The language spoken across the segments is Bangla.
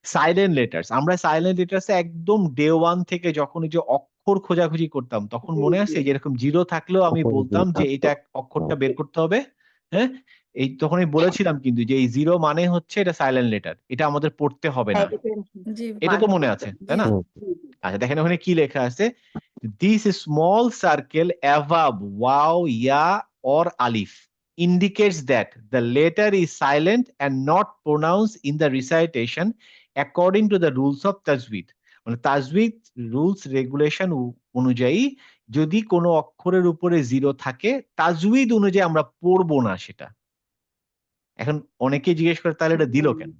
সাইলেন্ট লেটার্স, আমরা সাইলেন্ট লেটার্স একদম ডে ওয়ান থেকে যখন এই যে অক্ষর খোঁজাখুঁজি করতাম তখন জি মনে জি আছে যেরকম জিরো থাকলেও আমি তখন বলতাম জিরো যে থাকতো। এটা অক্ষরটা বের করতে হবে। হ্যাঁ, এই তখনই বলেছিলাম কিন্তু যে এই জিরো মানে হচ্ছে এটা সাইলেন্ট লেটার, এটা আমাদের পড়তে হবে হ্যাঁ, না। এটাকে জি এটা তো মার্ক মনে করতে আছে, হবে। তাই জি না? হুম, জি জি আচ্ছা দেখেন ওখানে কি লেখা আছে, this small circle অ্যাভাব wow yeah or Alif indicates that the letter is silent and not pronounced in the recitation according to the rules of tajweed. মানে তাজউইদ রুলস রেগুলেশন অনুযায়ী যদি কোনো অক্ষরের উপরে জিরো থাকে তাজউইদ অনুযায়ী আমরা পড়বো না সেটা। এখন অনেকে জিজ্ঞেস করে তাহলে এটা দিল কেন,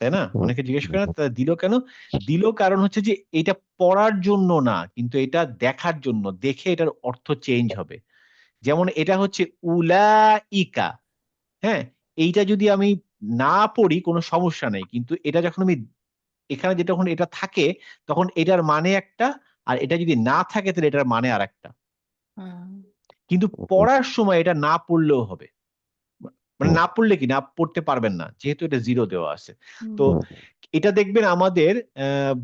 তাই না? হুম, অনেকে জিজ্ঞেস করে না তা দিল কেন? দিল কারণ হচ্ছে যে এটা পড়ার জন্য না, কিন্তু এটা দেখার জন্য, দেখে এটার অর্থ চেঞ্জ হবে। যেমন এটা হচ্ছে উলাইকা, হ্যাঁ? এইটা যদি আমি না পড়ি কোনো সমস্যা নেই। কিন্তু এটা যখন আমি এখানে যেটা যখন এটা থাকে তখন এটার মানে একটা, আর এটা যদি না থাকে তাহলে এটার মানে আরেকটা। কিন্তু পড়ার সময় এটা না পড়লেও হবে। মানে হুম, না পড়লে কি না পড়তে পারবেন না। যেহেতু এটা 0 দেওয়া আছে। তো হুম, এটা দেখবেন আমাদের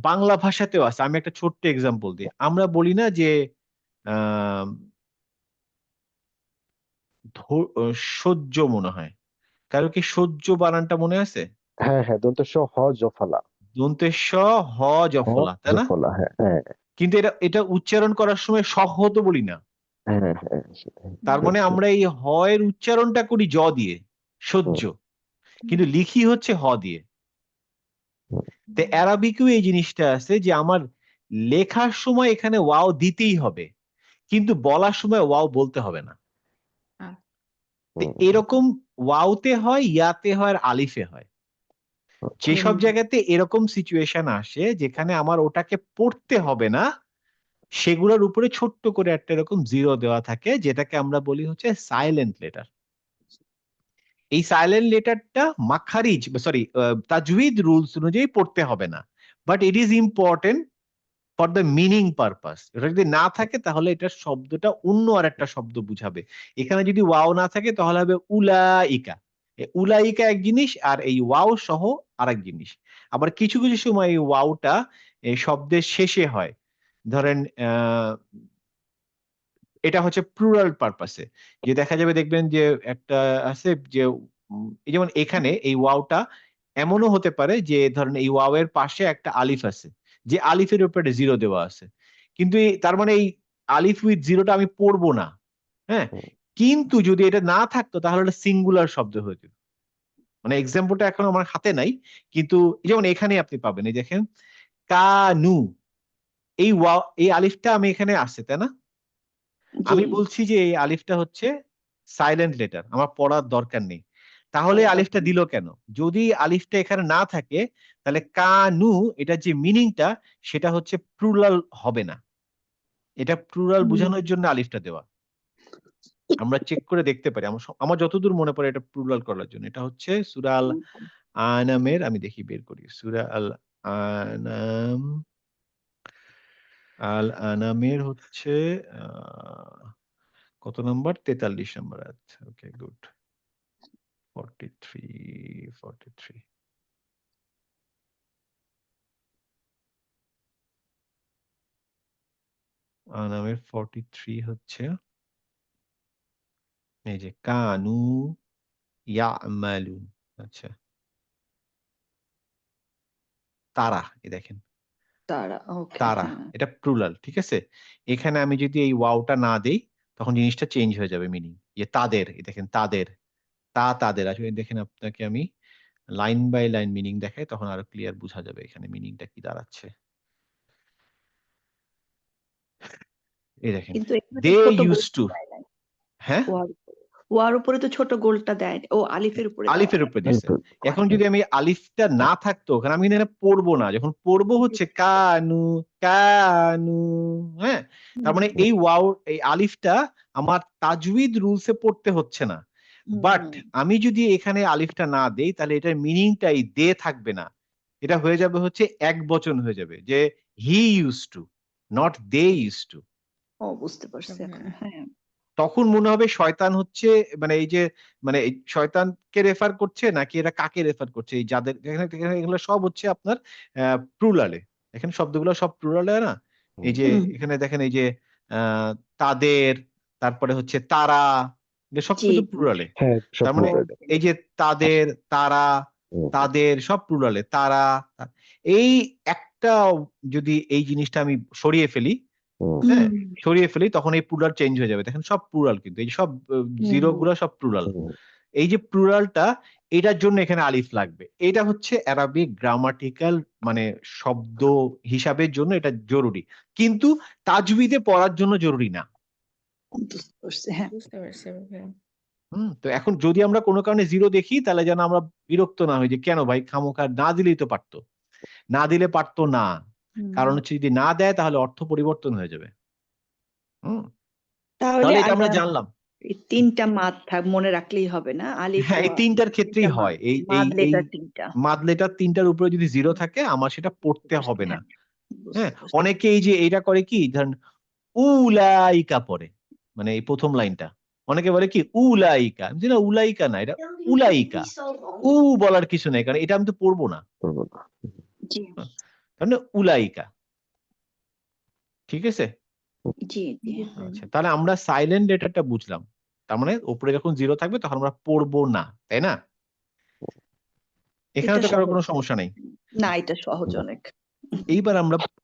বাংলা ভাষাতেও আছে। আমি একটা ছোট্ট এক্সাম্পল দিই। আমরা বলি না যে আ সহ্য মনে হয়। কারো কি সহ্য বানানটা মনে আছে? হ্যাঁ হ্যাঁ, দন্ত স হ জফলা। দন্তের স, হ হ জফলা, তাই না? জফলা, হ্যাঁ হ্যাঁ কিন্তু এটা এটা উচ্চারণ করার সময় সহ তো বলি না। হ্যাঁ হ্যাঁ, সেটাই। তার মানে সহ্য। আমরা এই হ এর উচ্চারণটা করি জ দিয়ে, সহ্য। হুম, কিন্তু লিখি হচ্ছে হ দিয়ে। হুম, তো অ্যারাবিকেও এই জিনিসটা আছে যে আমার লেখার সময় এখানে ওয়াও দিতেই হবে। কিন্তু বলার সময় ওয়াও বলতে হবে না। তো হুম, এরকম ওয়াওতে হয়, ইয়াতে হয় আর আলিফে হয়। আচ্ছা। যেসব জায়গাতে এরকম সিচুয়েশন আসে যেখানে আমার ওটাকে পড়তে হবে না, সেগুলোর উপরে ছোট্ট করে একটা এরকম জিরো দেওয়া থাকে যেটাকে আমরা বলি হচ্ছে সাইলেন্ট লেটার। এই সাইলেন্ট লেটারটা মাখারিজ সরি তাজউইদ রুলস অনুযায়ী পড়তে হবে না। But it is important for the meaning purpose. এটা যদি না থাকে তাহলে এটার শব্দটা অন্য আরেকটা শব্দ বুঝাবে। এখানে যদি ওয়াও না থাকে তাহলে হবে উলাইকা। উলাইকা এক জিনিস আর এই ওয়াও সহ আরেক জিনিস। আবার কিছু কিছু সময় এই ওয়াওটা এই শব্দের শেষে হয়। ধরেন এটা হচ্ছে প্লুরাল পারপাসে, যে দেখা যাবে দেখবেন যে একটা আছে যে এই যেমন এখানে এই ওয়াওটা এমনও হতে পারে যে ধরেন এই ওয়াও এর পাশে একটা আলিফ আছে, যে আলিফের উপরে জিরো দেওয়া আছে, কিন্তু তার মানে এই আলিফ উইথ জিরোটা আমি পড়বো না। হ্যাঁ, হুম, কিন্তু যদি এটা না থাকতো তাহলে এটা সিঙ্গুলার শব্দ হয়ে যেত। মানে এক্সাম্পলটা এখন আমার হাতে নাই, কিন্তু যেমন এখানে আপনি পাবেন, এই দেখেন কানু, এই ওয়াও এই আলিফটা আমি এখানে আছে, তাই না? জি। আমি বলছি যে এই আলিফটা হচ্ছে সাইলেন্ট লেটার, আমার পড়ার দরকার নেই। তাহলে পড়ার আলিফটা দরকার নেই। দিল কেন? যদি আলিফটা এখানে না থাকে তাহলে কানু এটার যে মিনিংটা সেটা হচ্ছে প্লুরাল হবে না। এটা প্লুরাল হুম, বোঝানোর জন্য আলিফটা দেওয়া। আমরা চেক করে দেখতে পারি। আমার যতদূর মনে পড়ে এটা প্লুরাল করার জন্য। এটা হচ্ছে সূরা আল আনামের, আমি দেখি বের করি। সূরা আল আনাম, আল আনামের হচ্ছে আ কত নাম্বার? ৪৩ নাম্বার আয়াত। Okay good. 43, 43 আনামের 43 হচ্ছে এই যে কানু ইয়ামালুন। আচ্ছা, তারা, এই দেখেন তারা, ওকে, তারা, হ্যাঁ। এটা প্লুরাল, ঠিক আছে? এখানে আমি যদি এই ওয়াওটা না দেই তখন জিনিসটা চেঞ্জ হয়ে যাবে মিনিং। যে তাদের, এই দেখেন তাদের, তাদের আসলে দেখেন আপনাকে আমি লাইন বাই লাইন মিনিং দেখাই তখন আরো ক্লিয়ার বোঝা যাবে এখানে মিনিংটা কি দাঁড়াচ্ছে। এই দেখেন কিন্তু এখানে তো দে ছোট ইউজ গোলটা টু, দেয় নাই। হ্যাঁ ওয়ার উপরে, ওয়ার উপরে তো ছোট গোলটা দেয়, ও আলিফের উপরে দেওয়া আলিফের নাই। উপরে দিছে। এখন যদি আমি আলিফটা না থাকতো ওখানে আমি কিন্তু এটা পড়বো না। যখন পড়বো হচ্ছে কানু, কানু, হ্যাঁ? তার মানে হুম, এই ওয়াও এই আলিফটা আমার তাজউইদ রুলস এ পড়তে হচ্ছে না। হুম, বাট হুম, আমি যদি এখানে আলিফটা না দেই তাহলে এটার মিনিংটাই দে থাকবে না। এটা হয়ে যাবে হচ্ছে একবচন হয়ে যাবে যে he used to, not they used to. ও বুঝতে পারছি এখন, হ্যাঁ। তখন মনে হবে শয়তান হচ্ছে মানে এই যে মানে এই শয়তানকে রেফার করছে নাকি এরা কাকে রেফার করছে, এই যাদের এখানে এগুলো সব হচ্ছে আপনার প্লুরালে, এখানে শব্দগুলো সব প্লুরালে না। এই যে হুম, এখানে দেখেন এই যে আহ, তাদের, তারপরে হচ্ছে তারা, এগুলো সব জি কিন্তু জি। প্লুরালে। হ্যাঁ সব তার মানে plural এ। এই যে তাদের, তারা, তাদের সব প্লুরালে, তারা এই একটা যদি এই জিনিসটা আমি সরিয়ে ফেলি, হুম, হ্যাঁ হুম সরিয়ে ফেলি, তখন এই প্লুরাল চেঞ্জ হয়ে যাবে। দেখেন সব প্লুরাল, কিন্তু এই যে সব জিরো হুম গুলো সব প্লুরাল। হুম, এই যে প্লুরালটা, এটার জন্য এখানে আলিফ লাগবে। এটা হচ্ছে অ্যারাবিক গ্রামাটিক্যাল মানে শব্দ হিসাবের জন্য এটা জরুরি, কিন্তু তাজবিদে পড়ার জন্য জরুরি না। বুঝতে পারছি, হ্যাঁ। বুঝতে পারছি ভাইয়া। তো এখন যদি আমরা কোনো কারণে জিরো দেখি, তাহলে যেন আমরা বিরক্ত না হই যে কেন ভাই খামোখা, না দিলেই তো পারতো, না দিলে পারতো না। কারণ হচ্ছে যদি না দেয় তাহলে অর্থ পরিবর্তন হয়ে যাবে। হুম তাহলে তাহলে এটা আমরা জানলাম। এই তিনটা মাদ মনে রাখলেই হবে না, আলিফ হ্যাঁ, এই ওয়া তিনটার ক্ষেত্রেই তিনটা হয়। এই এই মাদ এই লেটার তিনটা। মাদ লেটার তিনটার উপরে যদি জিরো থাকে, আমার সেটা পড়তে হবে না। হ্যাঁ, হ্যাঁ, বুঝতে পারছি। অনেকে এই যে এইটা করে কি, ধরেন উলাইকা পড়ে, মানে এই প্রথম লাইনটা অনেকে বলে কি উলাইকা, আমি বলি না উলাইকা না, এটা উলাইকা। উ বলার কিছু নেই, কারণ এটা আমি তো পড়বো না। করবো না। জি তার মানে উলাইকা, ঠিক আছে। জি জি। আচ্ছা, তাহলে আমরা সাইলেন্ট লেটারটা বুঝলাম। তার মানে উপরে যখন জিরো থাকবে তখন আমরা পড়বো না, তাই না? এখানে এটা তো কারোর সহজ, কোনো সমস্যা নেই। না এটা সহজ না। অনেক। এইবার আমরা